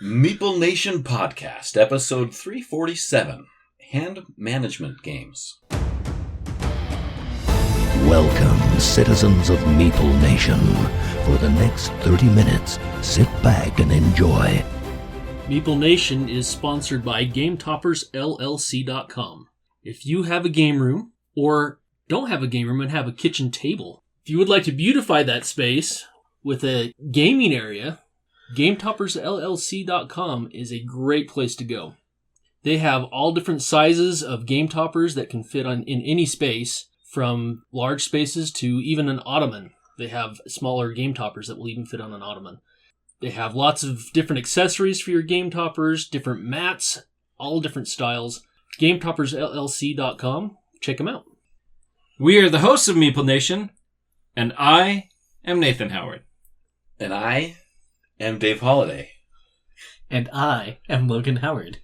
Meeple Nation Podcast, episode 347, Hand Management Games. Welcome, citizens of Meeple Nation. For the next 30 minutes, sit back and enjoy. Meeple Nation is sponsored by GameToppersLLC.com. If you have a game room, or don't have a game room and have a kitchen table, if you would like to beautify that space with a gaming area, GameToppersLLC.com is a great place to go. They have all different sizes of game toppers that can fit in any space, from large spaces to even an ottoman. They have smaller game toppers that will even fit on an ottoman. They have lots of different accessories for your game toppers, different mats, all different styles. GameToppersLLC.com. Check them out. We are the hosts of Meeple Nation, and I am Nathan Howard. And I am Dave Holliday. And I am Logan Howard.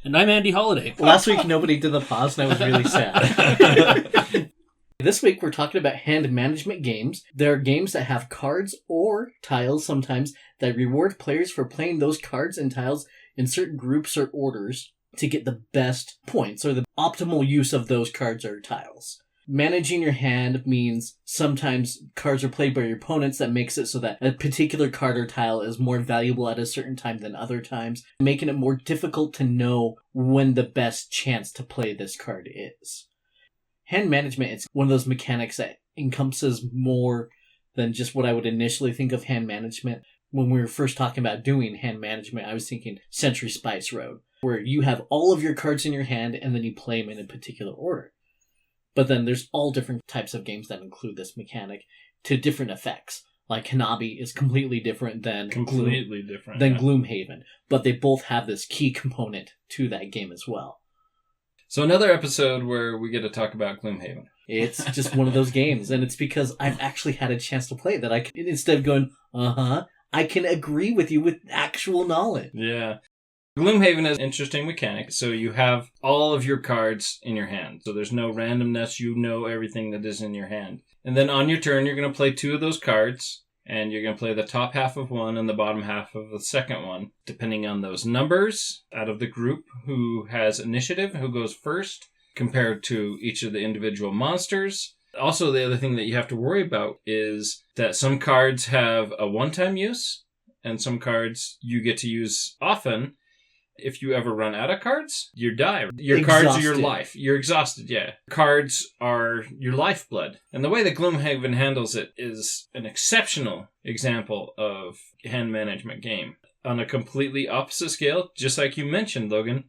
And I'm Andy Holliday. Last week nobody did the pause and I was really sad. This week we're talking about hand management games. There are games that have cards or tiles sometimes that reward players for playing those cards and tiles in certain groups or orders to get the best points or the optimal use of those cards or tiles. Managing your hand means sometimes cards are played by your opponents that makes it so that a particular card or tile is more valuable at a certain time than other times, making it more difficult to know when the best chance to play this card is. Hand management is one of those mechanics that encompasses more than just what I would initially think of hand management. When we were first talking about doing hand management, I was thinking Century Spice Road, where you have all of your cards in your hand and then you play them in a particular order. But then there's all different types of games that include this mechanic to different effects. Like Hanabi is completely different than Gloomhaven, but they both have this key component to that game as well. So another episode where we get to talk about Gloomhaven. It's just one of those games, and it's because I've actually had a chance to play it that I can, instead of going, I can agree with you with actual knowledge. Yeah. Gloomhaven is an interesting mechanic. So you have all of your cards in your hand. So there's no randomness. You know everything that is in your hand. And then on your turn, you're going to play two of those cards. And you're going to play the top half of one and the bottom half of the second one, depending on those numbers out of the group who has initiative, who goes first, compared to each of the individual monsters. Also, the other thing that you have to worry about is that some cards have a one-time use, and some cards you get to use often. If you ever run out of cards, you die. Your Exhausted. Cards are your life. You're exhausted, yeah. Cards are your lifeblood. And the way that Gloomhaven handles it is an exceptional example of hand management game. On a completely opposite scale, just like you mentioned, Logan,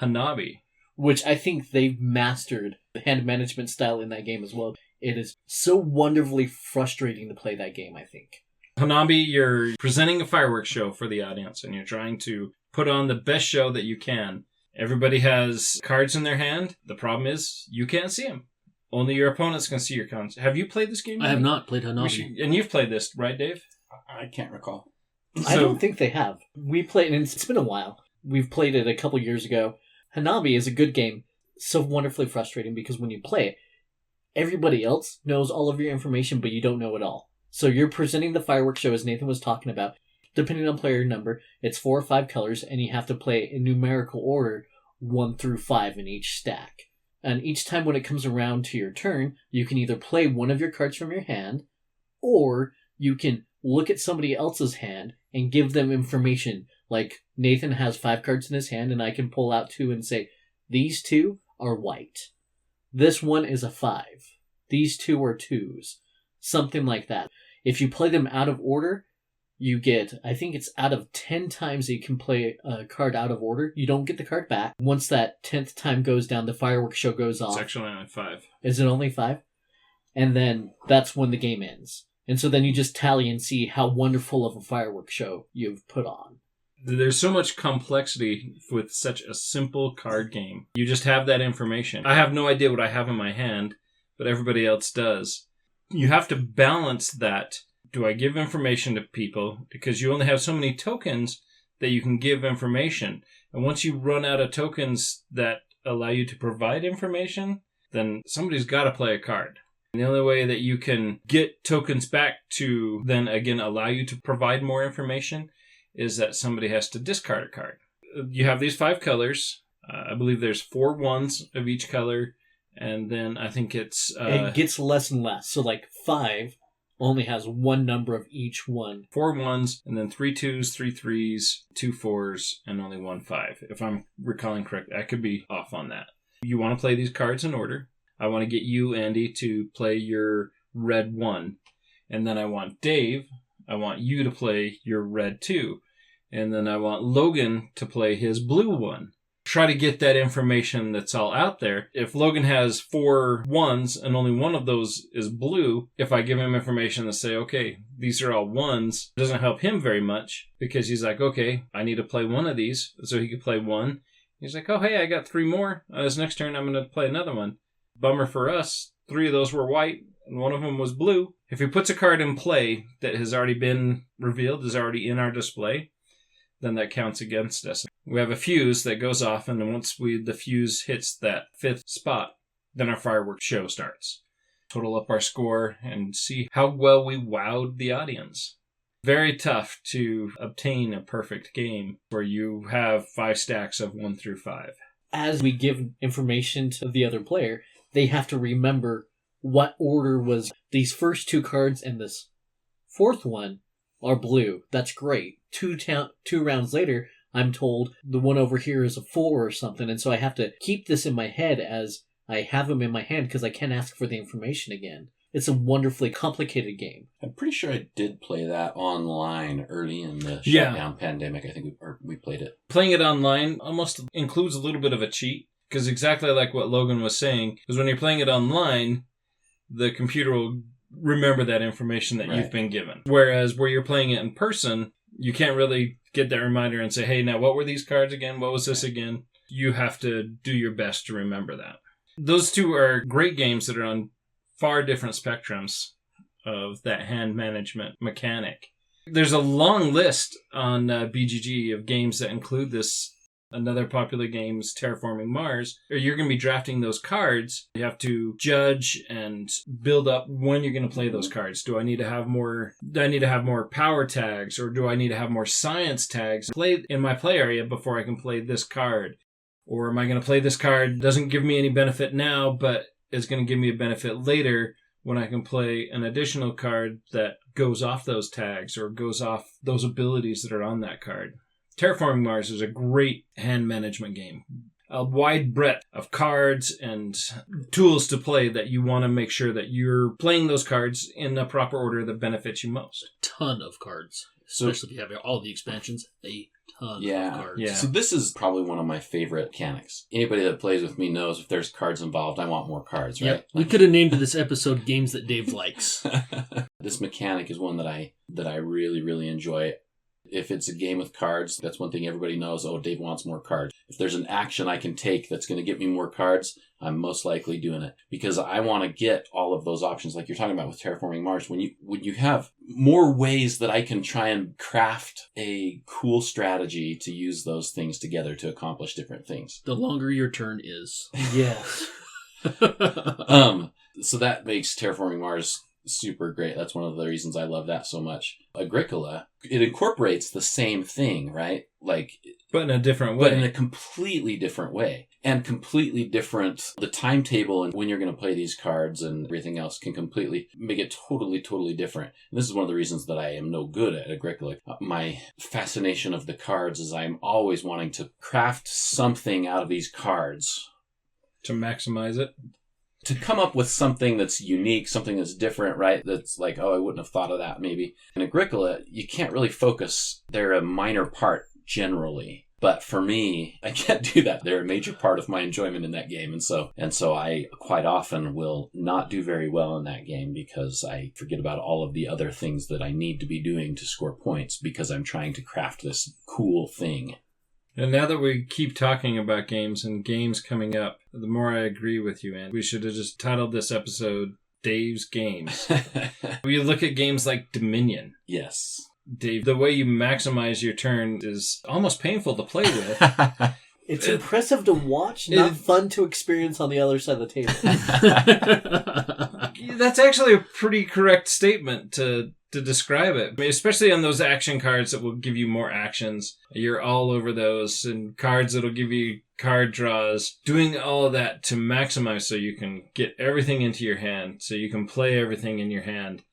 Hanabi. Which I think they've mastered the hand management style in that game as well. It is so wonderfully frustrating to play that game, I think. Hanabi, you're presenting a fireworks show for the audience, and you're trying to put on the best show that you can. Everybody has cards in their hand. The problem is you can't see them. Only your opponents can see your cards. Have you played this game? I have not played Hanabi. And you've played this, right, Dave? I can't recall. I don't think they have. We played, and it's been a while. We've played it a couple years ago. Hanabi is a good game. So wonderfully frustrating because when you play it, everybody else knows all of your information, but you don't know it all. So you're presenting the fireworks show as Nathan was talking about. Depending on player number, it's 4 or 5 colors, and you have to play in numerical order 1 through 5 in each stack. And each time when it comes around to your turn, you can either play one of your cards from your hand, or you can look at somebody else's hand and give them information. Like Nathan has 5 cards in his hand, and I can pull out 2 and say, these 2 are white. This one is a 5. These 2 are 2s. Something like that. If you play them out of order, you get, I think it's out of 10 times that you can play a card out of order. You don't get the card back. Once that 10th time goes down, the fireworks show goes off. It's actually only 5. Is it only 5? And then that's when the game ends. And so then you just tally and see how wonderful of a fireworks show you've put on. There's so much complexity with such a simple card game. You just have that information. I have no idea what I have in my hand, but everybody else does. You have to balance that. Do I give information to people? Because you only have so many tokens that you can give information. And once you run out of tokens that allow you to provide information, then somebody's got to play a card. And the only way that you can get tokens back to then again allow you to provide more information is that somebody has to discard a card. You have these 5 colors. I believe there's 4 ones of each color, and then I think it's... it gets less and less. So like 5 only has 1 number of each one. 4 ones, and then 3 2s, 3 3s, 2 4s, and only 1 5. If I'm recalling correct, I could be off on that. You want to play these cards in order. I want to get you, Andy, to play your red 1. And then I want Dave, I want you to play your red 2. And then I want Logan to play his blue 1. Try to get that information that's all out there. If Logan has 4 ones and only one of those is blue, if I give him information to say, okay, these are all 1s, it doesn't help him very much because he's like, okay, I need to play one of these. So he could play 1. He's like, oh, hey, I got 3 more. On his next turn, I'm going to play another one. Bummer for us. 3 of those were white and 1 of them was blue. If he puts a card in play that has already been revealed, is already in our display, then that counts against us. We have a fuse that goes off, and then once the fuse hits that 5th spot, then our fireworks show starts. Total up our score and see how well we wowed the audience. Very tough to obtain a perfect game where you have 5 stacks of 1 through 5. As we give information to the other player, they have to remember what order was these first 2 cards and this 4th one are blue. That's great. 2 rounds later, I'm told the one over here is a 4 or something, and so I have to keep this in my head as I have them in my hand because I can't ask for the information again. It's a wonderfully complicated game. I'm pretty sure I did play that online early in the Yeah. shutdown pandemic. I think we played it. Playing it online almost includes a little bit of a cheat, because exactly like what Logan was saying, is when you're playing it online, the computer will remember that information that Right. you've been given. Whereas where you're playing it in person, you can't really get that reminder and say, hey, now what were these cards again? What was this again? You have to do your best to remember that. Those 2 are great games that are on far different spectrums of that hand management mechanic. There's a long list on BGG of games that include this. Another popular game is Terraforming Mars. You're going to be drafting those cards. You have to judge and build up when you're going to play those cards. Do I need to have more power tags, or do I need to have more science tags play in my play area before I can play this card? Or am I going to play this card, doesn't give me any benefit now, but is going to give me a benefit later when I can play an additional card that goes off those tags or goes off those abilities that are on that card? Terraforming Mars is a great hand management game. A wide breadth of cards and tools to play that you want to make sure that you're playing those cards in the proper order that benefits you most. Ton of cards. Especially if you have all the expansions. A ton of cards. Yeah. So this is probably one of my favorite mechanics. Anybody that plays with me knows if there's cards involved, I want more cards, right? Yep. We could have named this episode Games That Dave Likes. This mechanic is one that I really, really enjoy. If it's a game with cards, that's one thing everybody knows. Oh, Dave wants more cards. If there's an action I can take that's going to get me more cards, I'm most likely doing it because I want to get all of those options like you're talking about with Terraforming Mars. When you have more ways that I can try and craft a cool strategy to use those things together to accomplish different things. The longer your turn is. Yes. So that makes Terraforming Mars super great. That's one of the reasons I love that so much. Agricola, it incorporates the same thing, right? But in a different way. But in a completely different way. And completely different. The timetable and when you're going to play these cards and everything else can completely make it totally, totally different. And this is one of the reasons that I am no good at Agricola. My fascination of the cards is I'm always wanting to craft something out of these cards. To maximize it. To come up with something that's unique, something that's different, right? That's like, oh, I wouldn't have thought of that maybe. In Agricola, you can't really focus. They're a minor part generally. But for me, I can't do that. They're a major part of my enjoyment in that game. And so I quite often will not do very well in that game because I forget about all of the other things that I need to be doing to score points because I'm trying to craft this cool thing. And now that we keep talking about games and games coming up, the more I agree with you, Ann. We should have just titled this episode Dave's Games. We look at games like Dominion. Yes. Dave, the way you maximize your turn is almost painful to play with. It's impressive to watch, not fun to experience on the other side of the table. That's actually a pretty correct statement to to describe it. I mean, especially on those action cards that will give you more actions. You're all over those, and cards that'll give you card draws. Doing all of that to maximize so you can get everything into your hand, so you can play everything in your hand.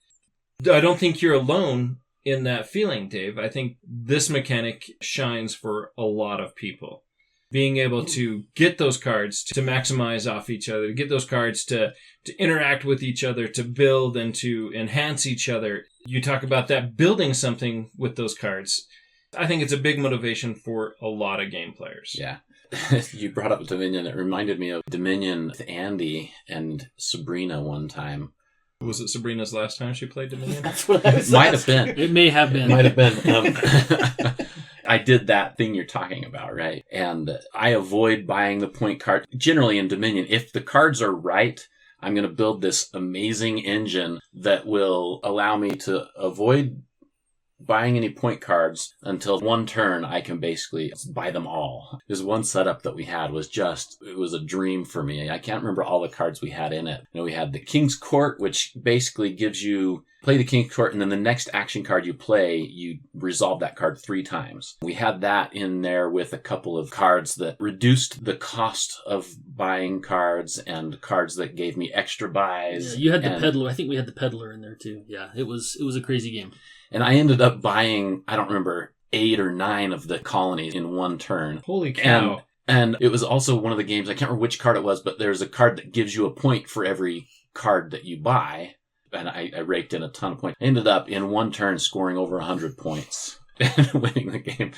I don't think you're alone in that feeling, Dave. I think this mechanic shines for a lot of people. Being able to get those cards to maximize off each other, to get those cards to interact with each other, to build and to enhance each other. You talk about that building something with those cards. I think it's a big motivation for a lot of game players. Yeah. You brought up Dominion. It reminded me of Dominion with Andy and Sabrina one time. Was it Sabrina's last time she played Dominion? That's what I was Might asking. have been. It may have been. Might have been. I did that thing you're talking about, right? And I avoid buying the point card. Generally in Dominion, if the cards are right, I'm going to build this amazing engine that will allow me to avoid buying any point cards until one turn I can basically buy them all. There's one setup that we had it was a dream for me. I can't remember all the cards we had in it. We had the King's Court, which basically gives you play the King's Court, and then the next action card you play, you resolve that card 3 times. We had that in there with a couple of cards that reduced the cost of buying cards and cards that gave me extra buys. Yeah, you had the Peddler. I think we had the Peddler in there too. Yeah, it was a crazy game. And I ended up buying, I don't remember, 8 or 9 of the colonies in one turn. Holy cow. And it was also one of the games, I can't remember which card it was, but there's a card that gives you a point for every card that you buy. And I raked in a ton of points. I ended up in one turn scoring over 100 points and winning the game.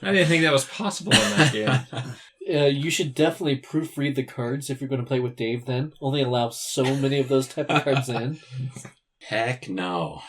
I didn't think that was possible in that game. You should definitely proofread the cards if you're going to play with Dave then. Only allow so many of those type of cards in. Heck no.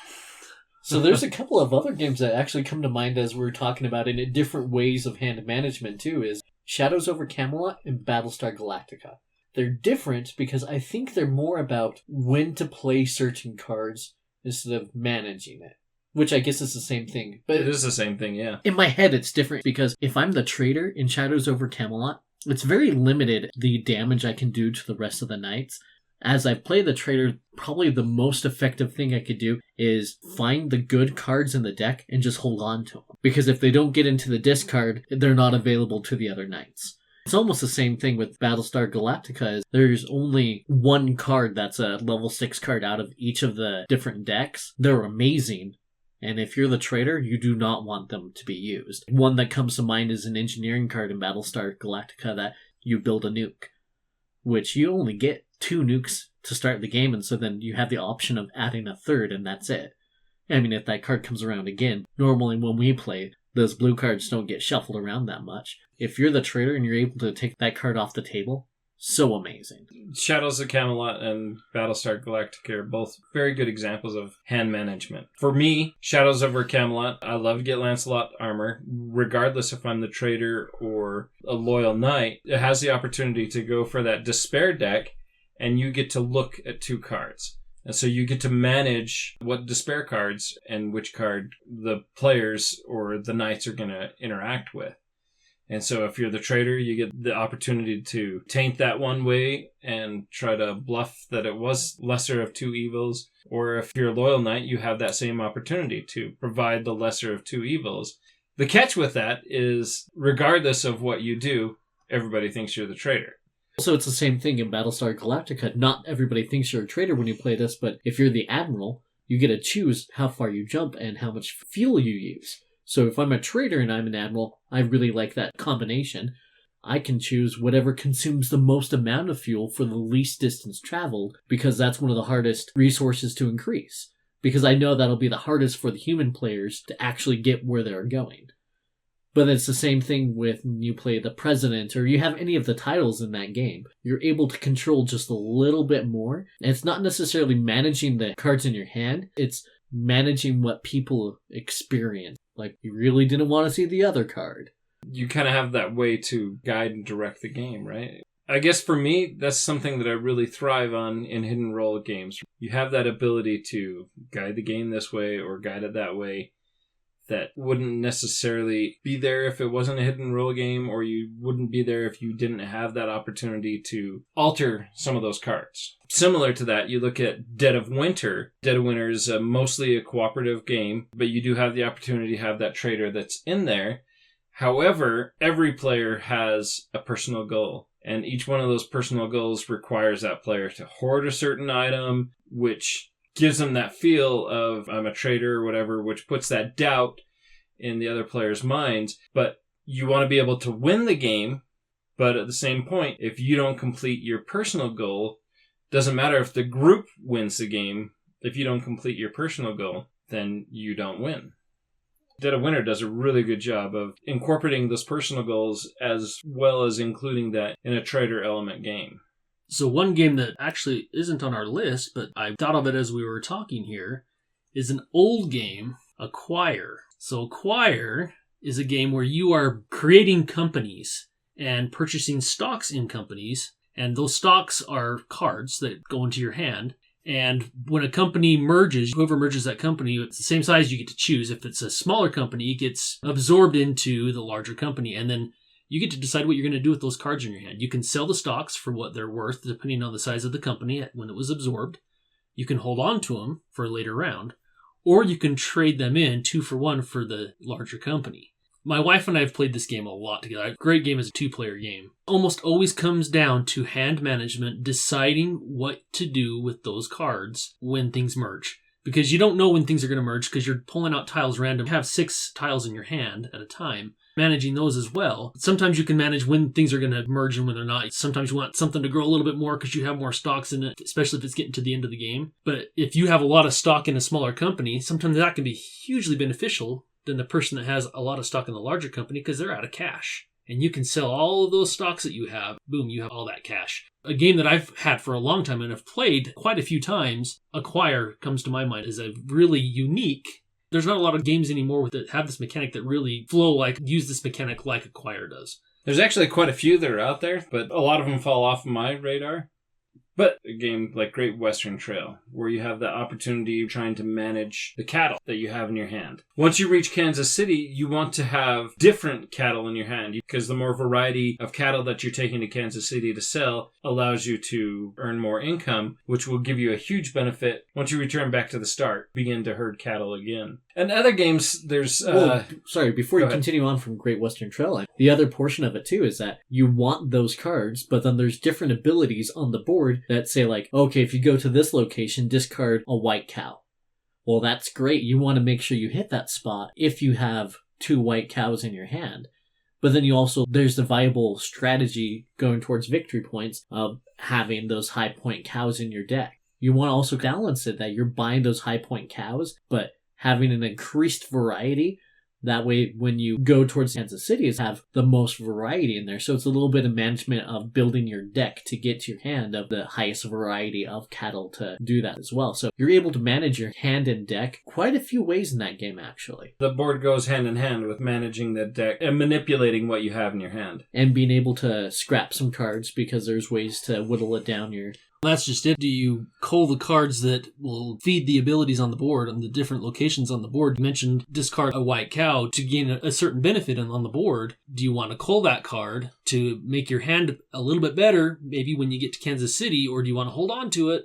So there's a couple of other games that actually come to mind as we're talking about in different ways of hand management too, is Shadows over Camelot and Battlestar Galactica. They're different because I think they're more about when to play certain cards instead of managing it. Which I guess is the same thing. But it is the same thing, yeah. In my head, it's different because if I'm the trader in Shadows over Camelot, it's very limited the damage I can do to the rest of the knights. As I play the trader, probably the most effective thing I could do is find the good cards in the deck and just hold on to them. Because if they don't get into the discard, they're not available to the other knights. It's almost the same thing with Battlestar Galactica. Is there's only one card that's a level 6 card out of each of the different decks. They're amazing. And if you're the trader, you do not want them to be used. One that comes to mind is an engineering card in Battlestar Galactica that you build a nuke, which you only get 2 nukes to start the game, and so then you have the option of adding a third, and that's it. I mean, if that card comes around again, normally when we play, those blue cards don't get shuffled around that much. If you're the trader and you're able to take that card off the table, so amazing. Shadows of Camelot and Battlestar Galactica are both very good examples of hand management. For me, Shadows over Camelot, I love to get Lancelot armor, regardless if I'm the trader or a loyal knight. It has the opportunity to go for that despair deck, and you get to look at 2 cards. And so you get to manage what despair cards and which card the players or the knights are going to interact with. And so if you're the trader, you get the opportunity to taint that one way and try to bluff that it was lesser of 2 evils. Or if you're a loyal knight, you have that same opportunity to provide the lesser of 2 evils. The catch with that is, regardless of what you do, everybody thinks you're the trader. So it's the same thing in Battlestar Galactica. Not everybody thinks you're a trader when you play this, but if you're the admiral, you get to choose how far you jump and how much fuel you use. So if I'm a trader and I'm an admiral, I really like that combination. I can choose whatever consumes the most amount of fuel for the least distance traveled, because that's one of the hardest resources to increase. Because I know that'll be the hardest for the human players to actually get where they're going. But it's the same thing with when you play the president or you have any of the titles in that game. You're able to control just a little bit more. And it's not necessarily managing the cards in your hand. It's managing what people experience. Like, you really didn't want to see the other card. You kind of have that way to guide and direct the game, right? I guess for me, that's something that I really thrive on in hidden role games. You have that ability to guide the game this way or guide it that way. that wouldn't necessarily be there if it wasn't a hidden role game, or you wouldn't be there if you didn't have that opportunity to alter some of those cards. Similar to that, you look at Dead of Winter. Dead of Winter is mostly a cooperative game, but you do have the opportunity to have that trader that's in there. However, every player has a personal goal, and each one of those personal goals requires that player to hoard a certain item, which gives them that feel of, I'm a trader or whatever, which puts that doubt in the other player's minds. But you want to be able to win the game, but at the same point, if you don't complete your personal goal, doesn't matter if the group wins the game, if you don't complete your personal goal, then you don't win. Dead of Winter does a really good job of incorporating those personal goals as well as including that in a trader element game. So one game that actually isn't on our list, but I thought of it as we were talking here, is an old game, Acquire. So Acquire is a game where you are creating companies and purchasing stocks in companies, and those stocks are cards that go into your hand. And when a company merges, whoever merges that company, it's the same size you get to choose. If it's a smaller company, it gets absorbed into the larger company. And then you get to decide what you're going to do with those cards in your hand. You can sell the stocks for what they're worth, depending on the size of the company when it was absorbed. You can hold on to them for a later round. Or you can trade them in 2-for-1 for the larger company. My wife and I have played this game a lot together. A great game is a 2-player game. Almost always comes down to hand management, deciding what to do with those cards when things merge. Because you don't know when things are going to merge because you're pulling out tiles random. You have 6 tiles in your hand at a time, managing those as well. Sometimes you can manage when things are going to merge and when they're not. Sometimes you want something to grow a little bit more because you have more stocks in it, especially if it's getting to the end of the game. But if you have a lot of stock in a smaller company, sometimes that can be hugely beneficial than the person that has a lot of stock in the larger company because they're out of cash. And you can sell all of those stocks that you have. Boom, you have all that cash. A game that I've had for a long time and have played quite a few times, Acquire comes to my mind as a really unique. There's not a lot of games anymore that have this mechanic that really use this mechanic like Acquire does. There's actually quite a few that are out there, but a lot of them fall off my radar. But a game like Great Western Trail, where you have that opportunity trying to manage the cattle that you have in your hand. Once you reach Kansas City, you want to have different cattle in your hand, because the more variety of cattle that you're taking to Kansas City to sell allows you to earn more income, which will give you a huge benefit once you return back to the start, begin to herd cattle again. And other games, there's... Before you continue on from Great Western Trail, the other portion of it too is that you want those cards, but then there's different abilities on the board that say okay, if you go to this location, discard a white cow. Well, that's great. You want to make sure you hit that spot if you have 2 white cows in your hand. But then there's the viable strategy going towards victory points of having those high point cows in your deck. You want to also balance it that you're buying those high point cows, but having an increased variety. That way, when you go towards Kansas City, is have the most variety in there. So it's a little bit of management of building your deck to get to your hand of the highest variety of cattle to do that as well. So you're able to manage your hand and deck quite a few ways in that game, actually. The board goes hand in hand with managing the deck and manipulating what you have in your hand. And being able to scrap some cards because there's ways to whittle it down your... That's just it. Do you cull the cards that will feed the abilities on the board on the different locations on the board? You mentioned discard a white cow to gain a certain benefit on the board. Do you want to cull that card to make your hand a little bit better, maybe when you get to Kansas City, or do you want to hold on to it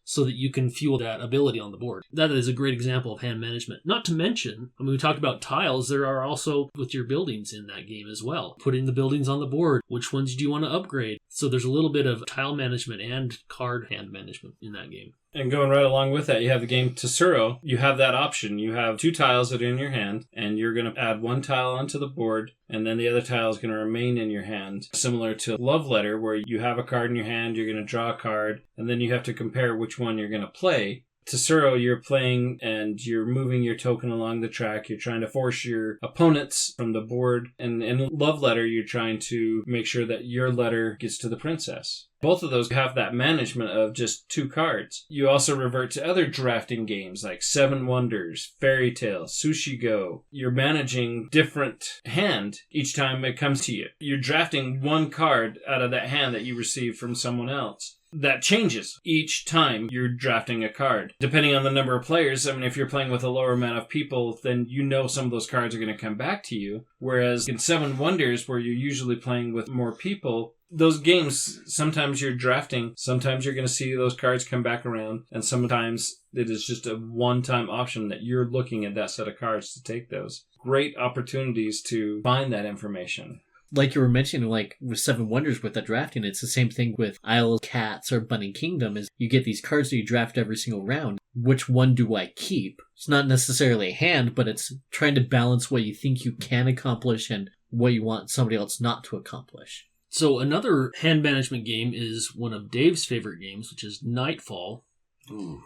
so that you can fuel that ability on the board? That is a great example of hand management. Not to mention, we talked about tiles. There are also with your buildings in that game as well. Putting the buildings on the board. Which ones do you want to upgrade? So there's a little bit of tile management and card hand management in that game. And going right along with that, you have the game Tesoro. You have that option. You have 2 tiles that are in your hand, and you're going to add 1 tile onto the board, and then the other tile is going to remain in your hand. Similar to Love Letter, where you have a card in your hand, you're going to draw a card, and then you have to compare which one you're going to play. Tesoro, you're playing and you're moving your token along the track. You're trying to force your opponents from the board. And in Love Letter, you're trying to make sure that your letter gets to the princess. Both of those have that management of just 2 cards. You also revert to other drafting games like 7 Wonders, Fairy Tale, Sushi Go. You're managing different hand each time it comes to you. You're drafting 1 card out of that hand that you received from someone else. that changes each time you're drafting a card. Depending on the number of players, I mean, if you're playing with a lower amount of people, then you know some of those cards are going to come back to you. Whereas in Seven Wonders, where you're usually playing with more people, those games, sometimes you're drafting, sometimes you're going to see those cards come back around, and sometimes it is just a one-time option that you're looking at that set of cards to take those. Great opportunities to find that information. Like you were mentioning, like with Seven Wonders with the drafting, it's the same thing with Isle of Cats or Bunny Kingdom, is you get these cards that you draft every single round. Which one do I keep? It's not necessarily a hand, but it's trying to balance what you think you can accomplish and what you want somebody else not to accomplish. So another hand management game is one of Dave's favorite games, which is Nightfall. Ooh,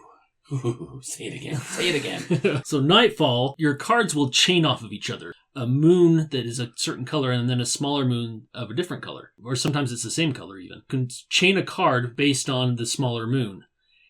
say it again. Say it again. So Nightfall, your cards will chain off of each other. A moon that is a certain color and then a smaller moon of a different color. Or sometimes it's the same color even. You can chain a card based on the smaller moon.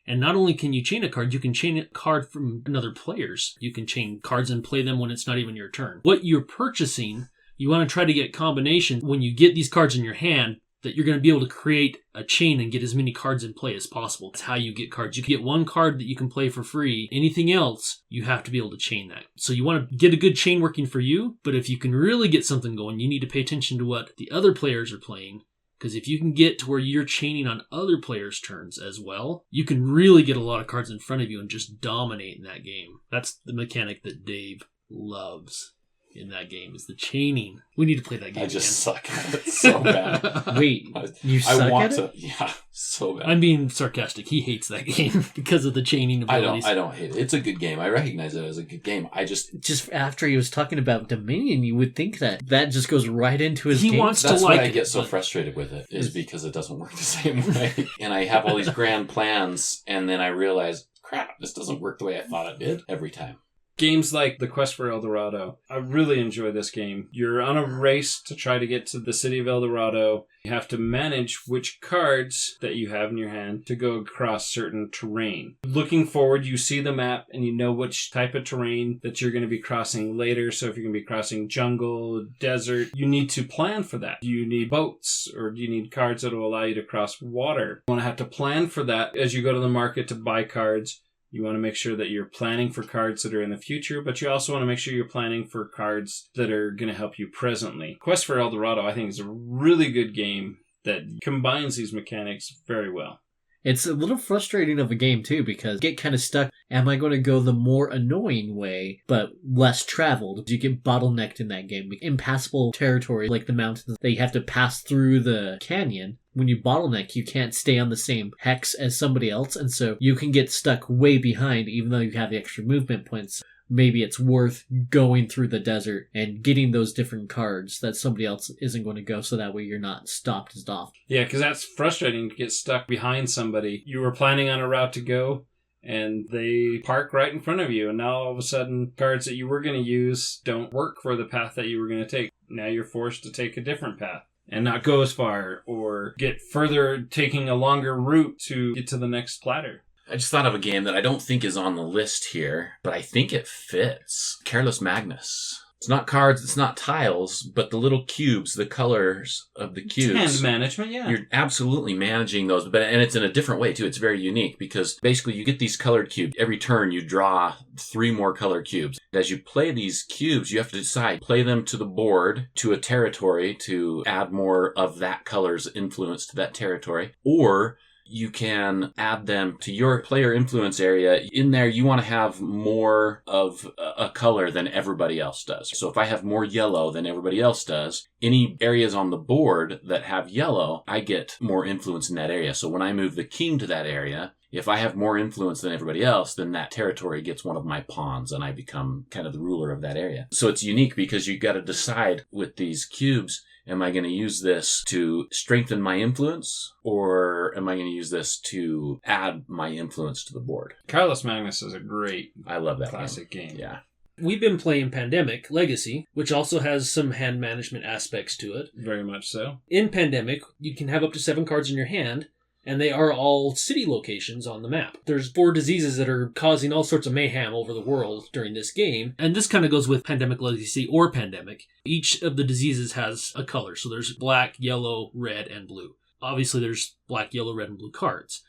And not only can you chain a card, you can chain a card from another players. You can chain cards and play them when it's not even your turn. What you're purchasing, you want to try to get combination when you get these cards in your hand that you're going to be able to create a chain and get as many cards in play as possible. That's how you get cards. You can get one card that you can play for free. Anything else, you have to be able to chain that. So you want to get a good chain working for you, but if you can really get something going, you need to pay attention to what the other players are playing. Because if you can get to where you're chaining on other players' turns as well, you can really get a lot of cards in front of you and just dominate in that game. That's the mechanic that Dave loves in that game, is the chaining. We need to play that game I just again. suck at it so bad. Wait, you suck I want at to, it? yeah, so bad. I'm being sarcastic. He hates that game because of the chaining abilities. I don't hate it. It's a good game. I recognize it as a good game. I just After he was talking about Dominion, you would think that just goes right into his He game. wants that's to why like I it, get so but- frustrated with it, is because it doesn't work the same way. And I have all these grand plans, and then I realize, crap, this doesn't work the way I thought it did every time. Games like The Quest for El Dorado. I really enjoy this game. You're on a race to try to get to the city of El Dorado. You have to manage which cards that you have in your hand to go across certain terrain. Looking forward, you see the map and you know which type of terrain that you're going to be crossing later. So if you're going to be crossing jungle, desert, you need to plan for that. Do you need boats, or do you need cards that will allow you to cross water? You want to have to plan for that as you go to the market to buy cards. You want to make sure that you're planning for cards that are in the future, but you also want to make sure you're planning for cards that are going to help you presently. Quest for El Dorado, I think, is a really good game that combines these mechanics very well. It's a little frustrating of a game, too, because you get kind of stuck. Am I going to go the more annoying way, but less traveled? You get bottlenecked in that game. Impassable territory, like the mountains, that you have to pass through the canyon. When you bottleneck, you can't stay on the same hex as somebody else, and so you can get stuck way behind, even though you have the extra movement points. Maybe it's worth going through the desert and getting those different cards that somebody else isn't going to go, so that way you're not stopped as often. Yeah, because that's frustrating to get stuck behind somebody. You were planning on a route to go, and they park right in front of you, and now all of a sudden, cards that you were going to use don't work for the path that you were going to take. Now you're forced to take a different path and not go as far, or get further, taking a longer route to get to the next platter. I just thought of a game that I don't think is on the list here, but I think it fits. Careless Magnus. It's not cards, it's not tiles, but the little cubes, the colors of the cubes. Hand management, yeah. You're absolutely managing those, and it's in a different way too. It's very unique because basically you get these colored cubes. Every turn you draw 3 more colored cubes. As you play these cubes, you have to decide, play them to the board, to a territory to add more of that color's influence to that territory, or you can add them to your player influence area. In there, you want to have more of a color than everybody else does. So if I have more yellow than everybody else does, any areas on the board that have yellow, I get more influence in that area. So when I move the king to that area, if I have more influence than everybody else, then that territory gets one of my pawns and I become kind of the ruler of that area. So it's unique because you've got to decide with these cubes, am I going to use this to strengthen my influence, or am I going to use this to add my influence to the board? Carlos Magnus is a great I love that classic game. Yeah. We've been playing Pandemic Legacy, which also has some hand management aspects to it. Very much so. In Pandemic, you can have up to 7 cards in your hand, and they are all city locations on the map. There's 4 diseases that are causing all sorts of mayhem over the world during this game. And this kind of goes with Pandemic Legacy or Pandemic. Each of the diseases has a color. So there's black, yellow, red, and blue. Obviously, there's black, yellow, red, and blue cards.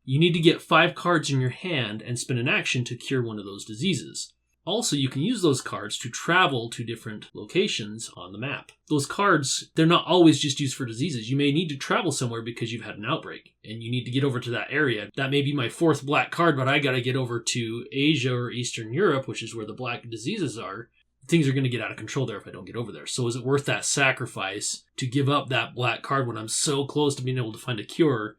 You need to get 5 cards in your hand and spend an action to cure one of those diseases. Also, you can use those cards to travel to different locations on the map. Those cards, they're not always just used for diseases. You may need to travel somewhere because you've had an outbreak and you need to get over to that area. That may be my 4th black card, but I got to get over to Asia or Eastern Europe, which is where the black diseases are. Things are going to get out of control there if I don't get over there. So is it worth that sacrifice to give up that black card when I'm so close to being able to find a cure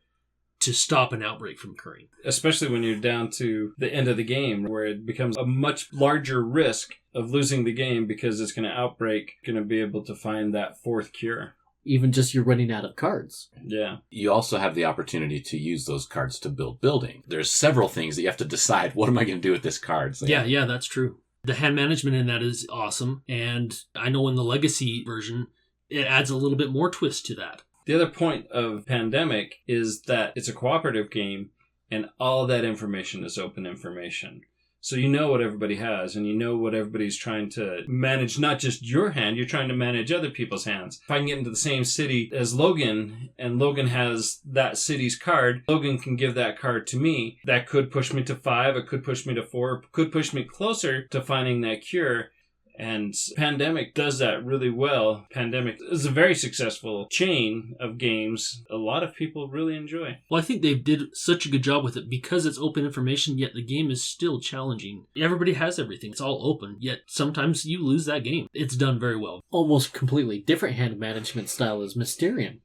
to stop an outbreak from occurring? Especially when you're down to the end of the game, where it becomes a much larger risk of losing the game because it's going to outbreak, going to be able to find that 4th cure. Even just you're running out of cards. Yeah. You also have the opportunity to use those cards to build building. There's several things that you have to decide, what am I going to do with this card? So, yeah, that's true. The hand management in that is awesome. And I know in the Legacy version, it adds a little bit more twist to that. The other point of Pandemic is that it's a cooperative game and all that information is open information. So you know what everybody has and you know what everybody's trying to manage, not just your hand, you're trying to manage other people's hands. If I can get into the same city as Logan and Logan has that city's card, Logan can give that card to me. That could push me to 5, it could push me to 4, it could push me closer to finding that cure. And Pandemic does that really well. Pandemic is a very successful chain of games a lot of people really enjoy. Well, I think they did such a good job with it because it's open information, yet the game is still challenging. Everybody has everything. It's all open, yet sometimes you lose that game. It's done very well. Almost completely different hand management style is Mysterium,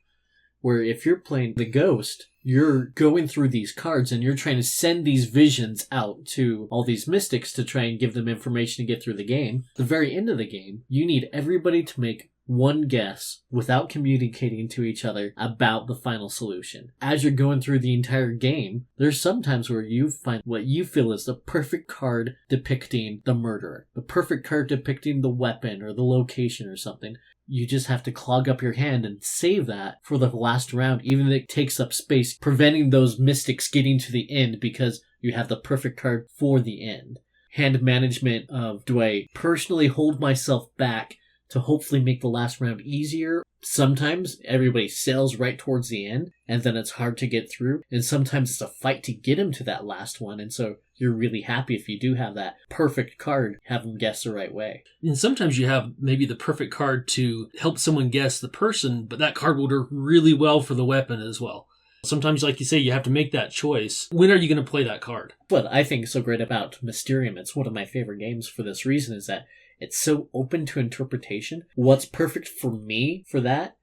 where if you're playing the Ghost, you're going through these cards and you're trying to send these visions out to all these mystics to try and give them information to get through the game. At the very end of the game, you need everybody to make one guess without communicating to each other about the final solution. As you're going through the entire game, there's sometimes where you find what you feel is the perfect card depicting the murderer, the perfect card depicting the weapon or the location or something. You just have to clog up your hand and save that for the last round, even if it takes up space, preventing those mystics getting to the end because you have the perfect card for the end. Hand management of, do I personally hold myself back to hopefully make the last round easier? Sometimes everybody sails right towards the end, and then it's hard to get through. And sometimes it's a fight to get him to that last one, and so you're really happy if you do have that perfect card, have them guess the right way. And sometimes you have maybe the perfect card to help someone guess the person, but that card will work really well for the weapon as well. Sometimes, like you say, you have to make that choice. When are you going to play that card? What I think is so great about Mysterium, it's one of my favorite games for this reason, is that it's so open to interpretation. What's perfect for me for that,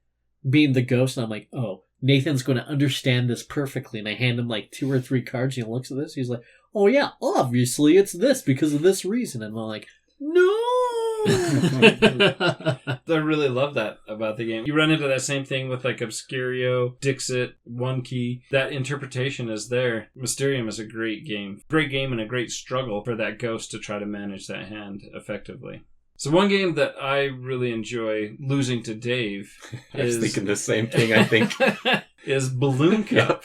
being the Ghost, and I'm like, oh, Nathan's going to understand this perfectly. And I hand him like 2 or 3 cards, and he looks at this, he's like, oh yeah, obviously it's this because of this reason. And I'm like, no! I really love that about the game. You run into that same thing with like Obscurio, Dixit, One Key. That interpretation is there. Mysterium is a great game. Great game and a great struggle for that Ghost to try to manage that hand effectively. So one game that I really enjoy losing to Dave I was thinking the same thing, I think. is Balloon Cup.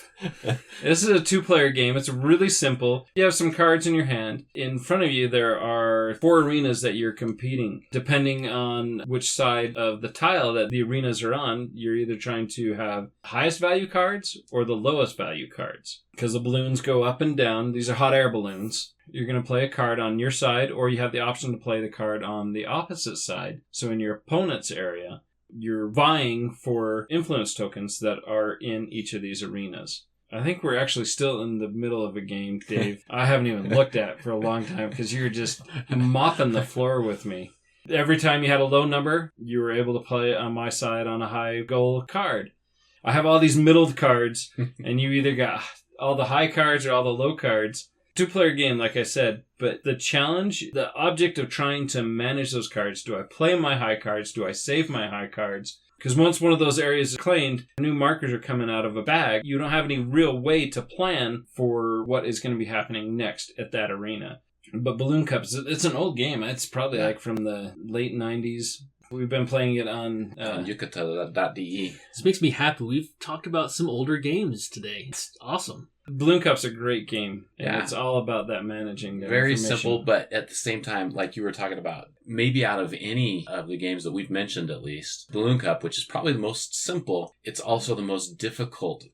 This is a 2-player game. It's really simple. You have some cards in your hand. In front of you, there are 4 arenas that you're competing. Depending on which side of the tile that the arenas are on, you're either trying to have highest value cards or the lowest value cards. Because the balloons go up and down. These are hot air balloons. You're going to play a card on your side, or you have the option to play the card on the opposite side. So in your opponent's area, you're vying for influence tokens that are in each of these arenas. I think we're actually still in the middle of a game, Dave. I haven't even looked at it for a long time because you were just mopping the floor with me. Every time you had a low number, you were able to play on my side on a high goal card. I have all these middled cards, and you either got all the high cards or all the low cards. 2-player game, like I said, but the challenge, the object of trying to manage those cards, do I play my high cards? Do I save my high cards? Because once one of those areas is claimed, new markers are coming out of a bag. You don't have any real way to plan for what is going to be happening next at that arena. But Balloon Cup, it's an old game. It's probably like from the late 90s. We've been playing it on... Yucata.de. This makes me happy. We've talked about some older games today. It's awesome. Balloon Cup's a great game. And Yeah. it's all about that managing the Very information. simple, but at the same time, like you were talking about, maybe out of any of the games that we've mentioned at least, Balloon Cup, which is probably the most simple, it's also the most difficult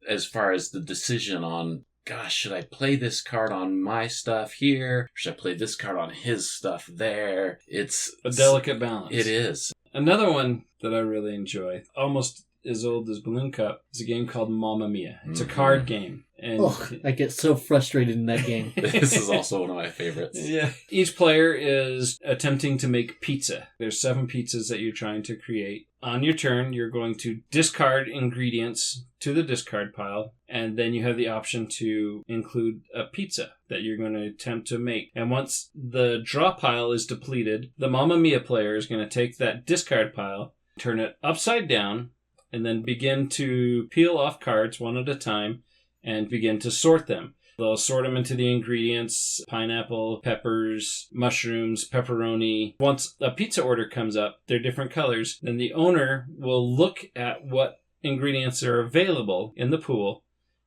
as far as the decision on, gosh, should I play this card on my stuff here? Should I play this card on his stuff there? It's A delicate balance. It is. Another one that I really enjoy, almost as old as Balloon Cup, is a game called Mamma Mia. It's a card game. And Oh, I get so frustrated in that game. This is also one of my favorites. yeah. Each player is attempting to make pizza. There's 7 pizzas that you're trying to create. On your turn, you're going to discard ingredients to the discard pile, and then you have the option to include a pizza that you're going to attempt to make. And once the draw pile is depleted, the Mamma Mia player is going to take that discard pile, turn it upside down, and then begin to peel off cards one at a time and begin to sort them. They'll sort them into the ingredients: pineapple, peppers, mushrooms, pepperoni. Once a pizza order comes up, they're different colors, then the owner will look at what ingredients are available in the pool,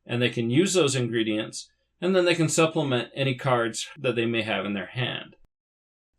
and they can use those ingredients, and then they can supplement any cards that they may have in their hand.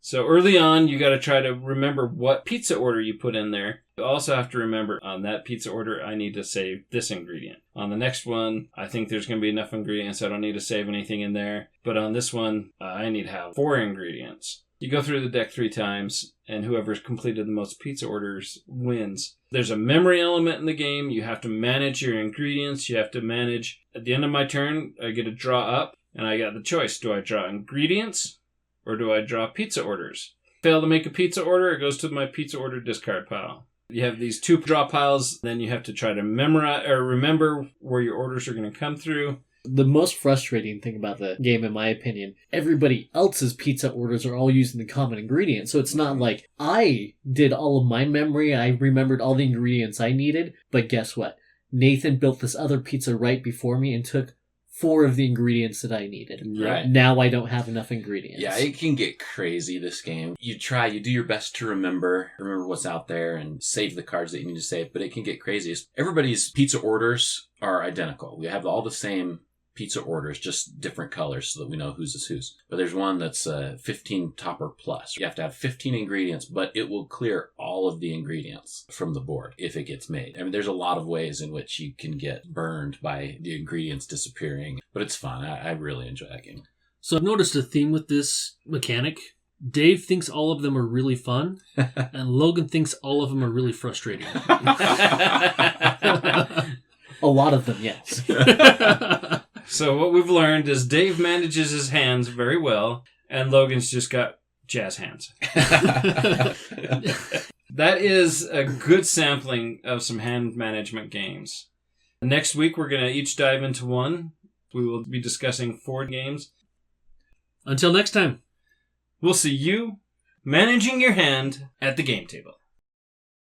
So early on, you got to try to remember what pizza order you put in there. You also have to remember, on that pizza order, I need to save this ingredient. On the next one, I think there's going to be enough ingredients, I don't need to save anything in there. But on this one, I need to have 4 ingredients. You go through the deck 3 times, and whoever's completed the most pizza orders wins. There's a memory element in the game. You have to manage your ingredients. You have to manage... At the end of my turn, I get a draw up, and I got the choice. Do I draw ingredients, or do I draw pizza orders? Fail to make a pizza order, it goes to my pizza order discard pile. You have these 2 draw piles, then you have to try to memorize or remember where your orders are going to come through. The most frustrating thing about the game, in my opinion, everybody else's pizza orders are all using the common ingredients. So it's not like I did all of my memory, I remembered all the ingredients I needed, but guess what? Nathan built this other pizza right before me and took 4 of the ingredients that I needed. Right. Now I don't have enough ingredients. Yeah, it can get crazy, this game. You do your best to remember what's out there and save the cards that you need to save, but it can get crazy. Everybody's pizza orders are identical. We have all the same pizza orders, just different colors so that we know whose is whose. But there's one that's 15 topper plus. You have to have 15 ingredients, but it will clear all of the ingredients from the board if it gets made. I mean, there's a lot of ways in which you can get burned by the ingredients disappearing, but it's fun. I really enjoy that game. So I've noticed a theme with this mechanic. Dave thinks all of them are really fun, and Logan thinks all of them are really frustrating. A lot of them, yes. So what we've learned is Dave manages his hands very well, and Logan's just got jazz hands. That is a good sampling of some hand management games. Next week, we're going to each dive into one. We will be discussing 4 games. Until next time. We'll see you managing your hand at the game table.